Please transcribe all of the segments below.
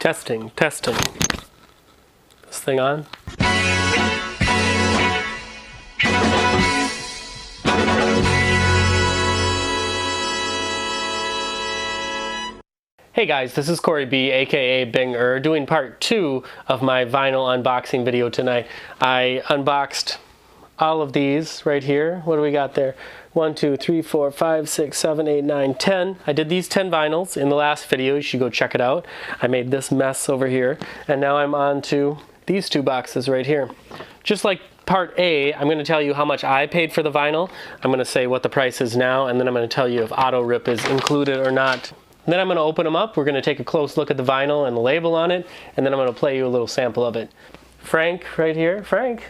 Testing, testing. This thing on? Hey guys, this is Corey B, aka Bing doing part 2 of my vinyl unboxing video tonight. I unboxed all of these right here. What do we got there? 1, 2, 3, 4, 5, 6, 7, 8, 9, 10. I did these 10 vinyls in the last video. You should go check it out. I made this mess over here. And now I'm on to these 2 boxes right here. Just like part A, I'm going to tell you how much I paid for the vinyl. I'm going to say what the price is now, and then I'm going to tell you if auto rip is included or not. And then I'm going to open them up. We're going to take a close look at the vinyl and the label on it, and then I'm going to play you a little sample of it. Frank right here. Frank.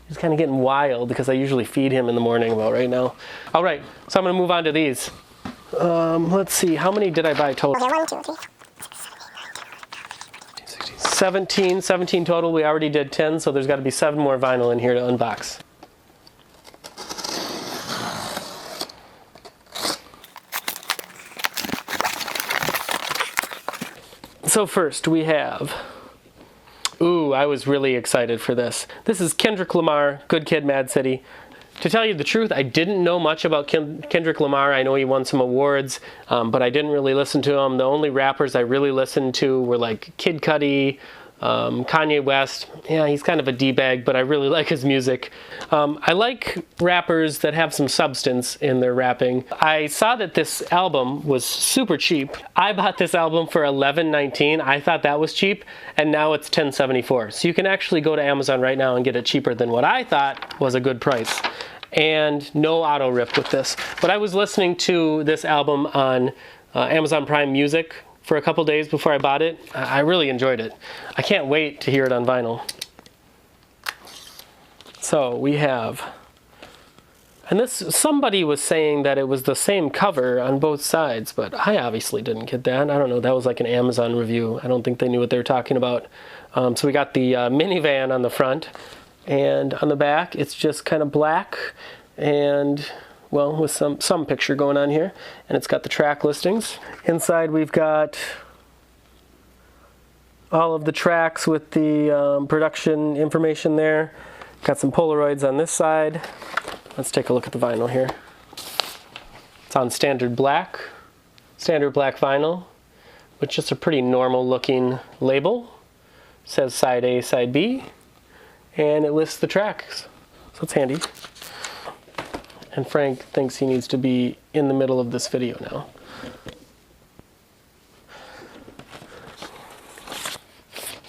He's kind of getting wild because I usually feed him in the morning about right now. All right, so I'm going to move on to these. Let's see, how many did I buy total? 1, 2, 3, 17 total. We already did 10, so there's got to be 7 more vinyl in here to unbox. So first we have, ooh, I was really excited for this. This is Kendrick Lamar, Good Kid, Mad City. To tell you the truth, I didn't know much about Kendrick Lamar. I know he won some awards, but I didn't really listen to him. The only rappers I really listened to were like Kid Cudi, Kanye West. Yeah, he's kind of a D-bag, but I really like his music. I like rappers that have some substance in their rapping. I saw that this album was super cheap. I bought this album for $11.19. I thought that was cheap, and now it's $10.74. So you can actually go to Amazon right now and get it cheaper than what I thought was a good price. And no auto rip with this. But I was listening to this album on Amazon Prime Music for a couple days before I bought it. I really enjoyed it. I can't wait to hear it on vinyl. So we have, and this, somebody was saying that it was the same cover on both sides, but I obviously didn't get that. I don't know, that was like an Amazon review. I don't think they knew what they were talking about. So we got the minivan on the front, and on the back it's just kind of black and, well, with some picture going on here, and it's got the track listings. Inside we've got all of the tracks with the production information there. Got some Polaroids on this side. Let's take a look at the vinyl here. It's on standard black vinyl, with just a pretty normal looking label. It says side A, side B, and it lists the tracks, so it's handy. And Frank thinks he needs to be in the middle of this video now.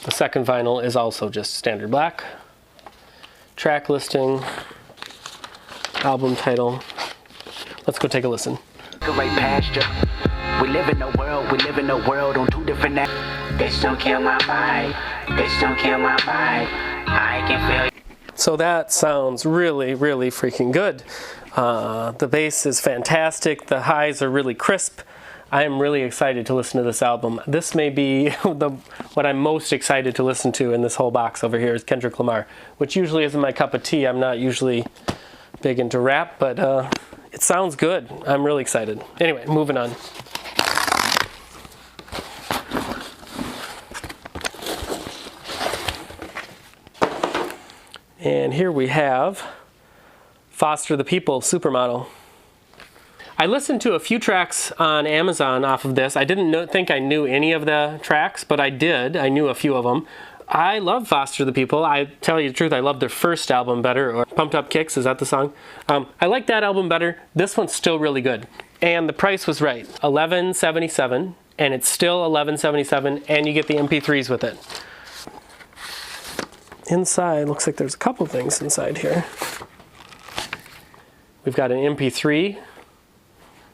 The second vinyl is also just standard black. Track listing, album title. Let's go take a listen. Right past you. We live in a world on 2 different apps. Bitch, don't kill my vibe. Bitch, don't kill my vibe. I can feel you. So that sounds really, really freaking good. The bass is fantastic. The highs are really crisp. I am really excited to listen to this album. This may be what I'm most excited to listen to in this whole box over here is Kendrick Lamar, which usually isn't my cup of tea. I'm not usually big into rap, but it sounds good. I'm really excited. Anyway, moving on. And here we have Foster the People, Supermodel. I listened to a few tracks on Amazon off of this. I didn't think I knew any of the tracks, but I did. I knew a few of them. I love Foster the People. I tell you the truth, I love their first album better, or Pumped Up Kicks, is that the song? I like that album better. This one's still really good. And the price was right, $11.77, and it's still $11.77, and you get the MP3s with it. Inside, looks like there's a couple things inside here. We've got an MP3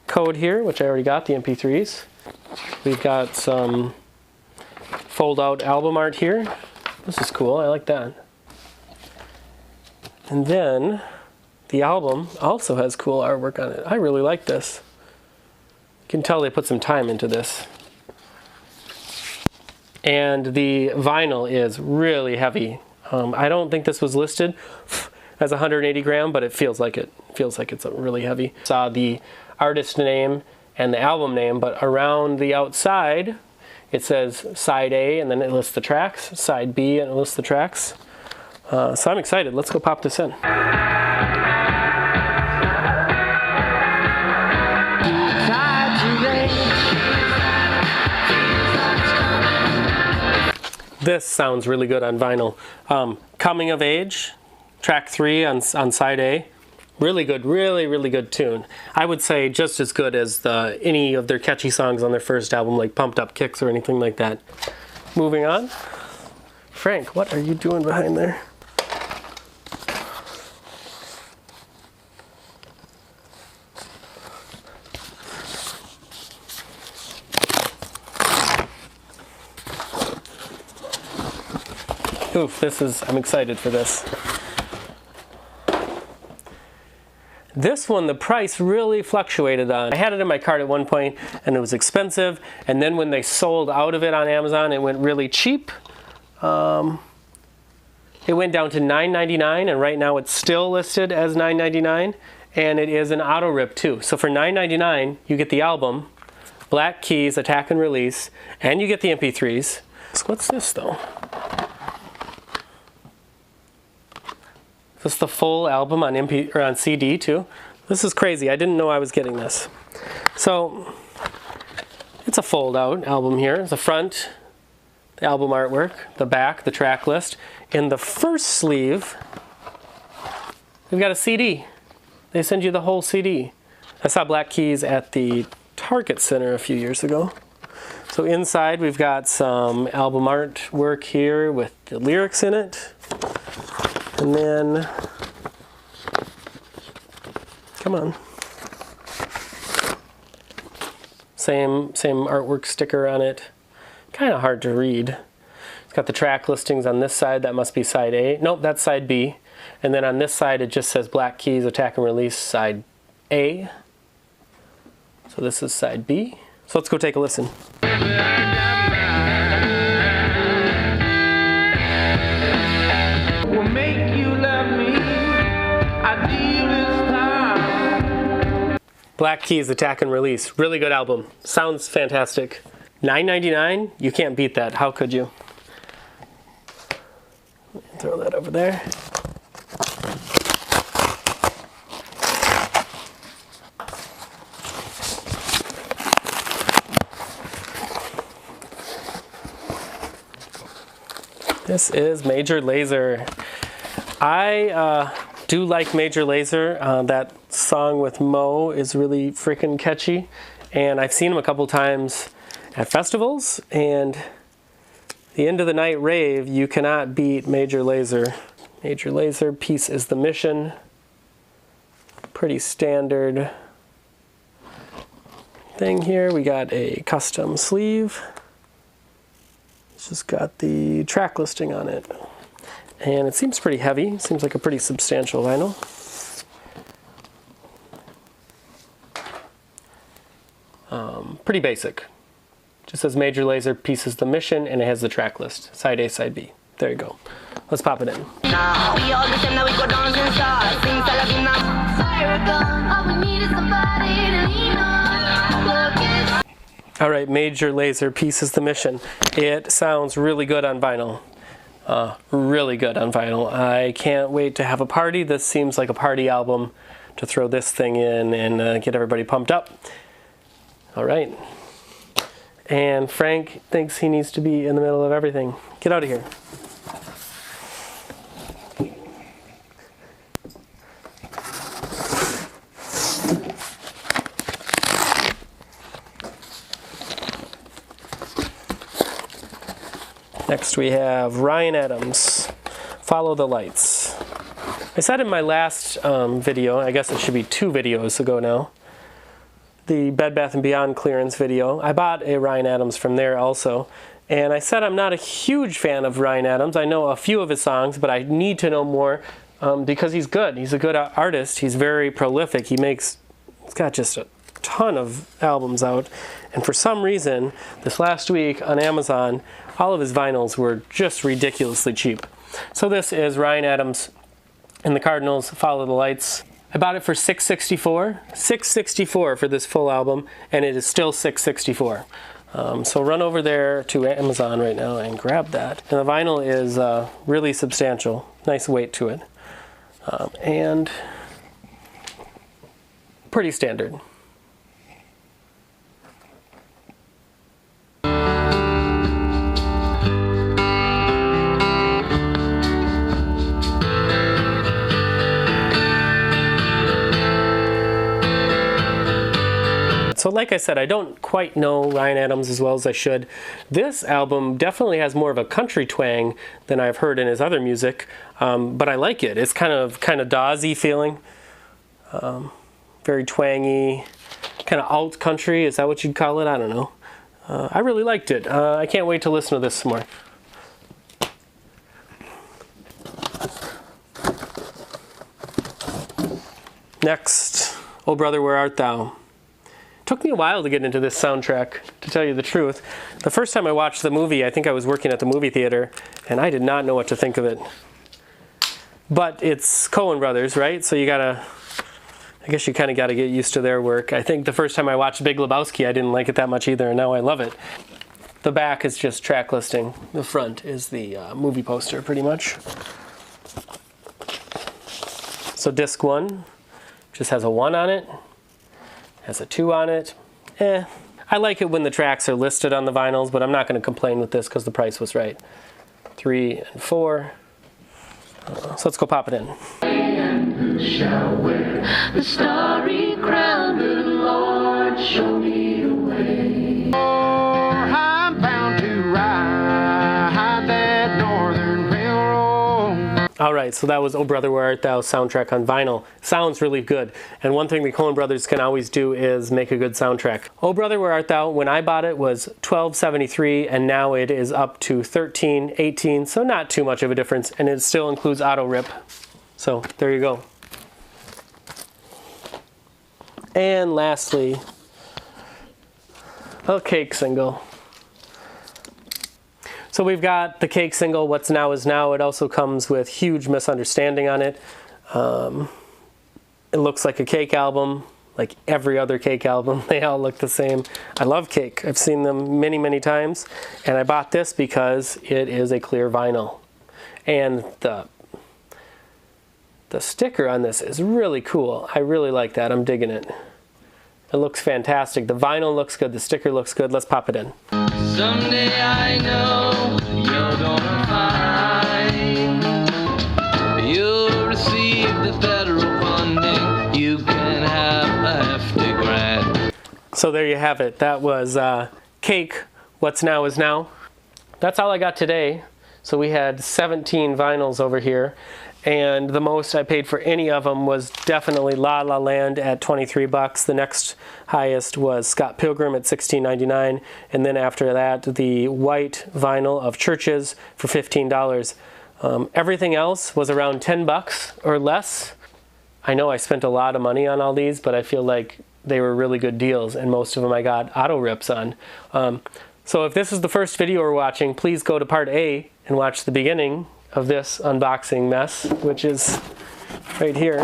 code here, which I already got, the MP3s. We've got some fold-out album art here. This is cool, I like that. And then the album also has cool artwork on it. I really like this. You can tell they put some time into this. And the vinyl is really heavy. I don't think this was listed as 180 gram, but it feels like it. It feels like it's really heavy. Saw the artist name and the album name, but around the outside it says side A and then it lists the tracks, side B and it lists the tracks. So I'm excited. Let's go pop this in. This sounds really good on vinyl. Coming of Age, track 3 on side A. Really good, really good tune. I would say just as good as any of their catchy songs on their first album, like Pumped Up Kicks or anything like that. Moving on. Frank, what are you doing behind there? Oof, I'm excited for this. This one, the price really fluctuated on. I had it in my cart at one point and it was expensive, and then when they sold out of it on Amazon, it went really cheap. It went down to $9.99, and right now it's still listed as $9.99, and it is an auto rip too. So for $9.99, you get the album, Black Keys, Attack and Release, and you get the MP3s. So what's this though? This is the full album on on CD too. This is crazy. I didn't know I was getting this. So it's a fold out album here. The front, the album artwork, the back, the track list. In the first sleeve, we've got a CD. They send you the whole CD. I saw Black Keys at the Target Center a few years ago. So inside we've got some album artwork here with the lyrics in it. And then, come on. Same artwork sticker on it. Kind of hard to read. It's got the track listings on this side. That must be side A. Nope, that's side B. And then on this side, it just says Black Keys, Attack and Release, side A. So this is side B. So let's go take a listen. Black Keys, Attack and Release. Really good album. Sounds fantastic. $9.99? You can't beat that. How could you? Throw that over there. This is Major Lazer. I do like Major Lazer. That song with Mo is really freaking catchy, and I've seen him a couple times at festivals, and the end of the night rave, you cannot beat Major Lazer. Major Lazer, Peace is the Mission. Pretty standard thing here. We got a custom sleeve. It's just got the track listing on it. And it seems pretty heavy. Seems like a pretty substantial vinyl. Pretty basic. Just says Major Lazer, Peace is the Mission, and it has the track list. Side A, side B. There you go. Let's pop it in. All right, Major Lazer, Peace is the Mission. It sounds really good on vinyl. Really good on vinyl. I can't wait to have a party. This seems like a party album to throw this thing in and get everybody pumped up. All right. And Frank thinks he needs to be in the middle of everything. Get out of here. Next we have Ryan Adams, Follow the Lights. I said in my last video, I guess it should be 2 videos ago now, the Bed Bath & Beyond clearance video. I bought a Ryan Adams from there also. And I said I'm not a huge fan of Ryan Adams. I know a few of his songs, but I need to know more because he's good. He's a good artist. He's very prolific. He's got just a ton of albums out. And for some reason, this last week on Amazon, all of his vinyls were just ridiculously cheap. So this is Ryan Adams and the Cardinals, Follow the Lights. I bought it for $664. $664 for this full album, and it is still $664. So run over there to Amazon right now and grab that. And the vinyl is really substantial, nice weight to it, and pretty standard. So like I said, I don't quite know Ryan Adams as well as I should. This album definitely has more of a country twang than I've heard in his other music, but I like it. It's kind of Dawsy feeling, very twangy, kind of alt country. Is that what you'd call it? I don't know. I really liked it. I can't wait to listen to this some more. Next, Oh Brother, Where Art Thou? Took me a while to get into this soundtrack, to tell you the truth. The first time I watched the movie, I think I was working at the movie theater, and I did not know what to think of it. But it's Coen Brothers, right? So you gotta, I guess you kind of gotta get used to their work. I think the first time I watched Big Lebowski, I didn't like it that much either, and now I love it. The back is just track listing. The front is the movie poster, pretty much. So disc 1 just has a 1 on it. Has a 2 on it. I like it when the tracks are listed on the vinyls, but I'm not going to complain with this because the price was right. 3 and 4. So let's go pop it in. And shall wear the starry crown, good Lord, show me the way. I'm bound to ride that northern railroad. All right, so that was Oh Brother, Where Art Thou soundtrack on vinyl. Sounds really good. And one thing the Coen Brothers can always do is make a good soundtrack. Oh Brother, Where Art Thou, when I bought it, was $12.73, and now it is up to $13.18, so not too much of a difference, and it still includes auto rip. So there you go. And lastly, a Cake single. So we've got the Cake single, What's Now Is Now. It also comes with Huge Misunderstanding on it. It looks like a Cake album, like every other Cake album. They all look the same. I love Cake. I've seen them many, many times. And I bought this because it is a clear vinyl. And the sticker on this is really cool. I really like that. I'm digging it. It looks fantastic. The vinyl looks good. The sticker looks good. Let's pop it in. Someday I know you're gonna find you'll receive the federal funding. You can have a hefty grant. So there you have it. That was Cake, What's Now Is Now. That's all I got today. So we had 17 vinyls over here. And the most I paid for any of them was definitely La La Land at $23. The next highest was Scott Pilgrim at $16.99, and then after that the white vinyl of Chvrches for $15. Everything else was around $10 or less. I know I spent a lot of money on all these, but I feel like they were really good deals, and most of them I got auto rips on. So if this is the first video we're watching, please go to part A and watch the beginning of this unboxing mess, which is right here,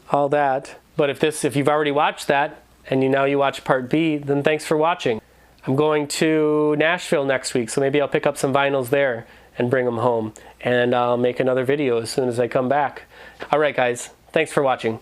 all that. But if you've already watched that and now you watch part B, then thanks for watching. I'm going to Nashville next week, so maybe I'll pick up some vinyls there and bring them home, and I'll make another video as soon as I come back. All right guys, thanks for watching.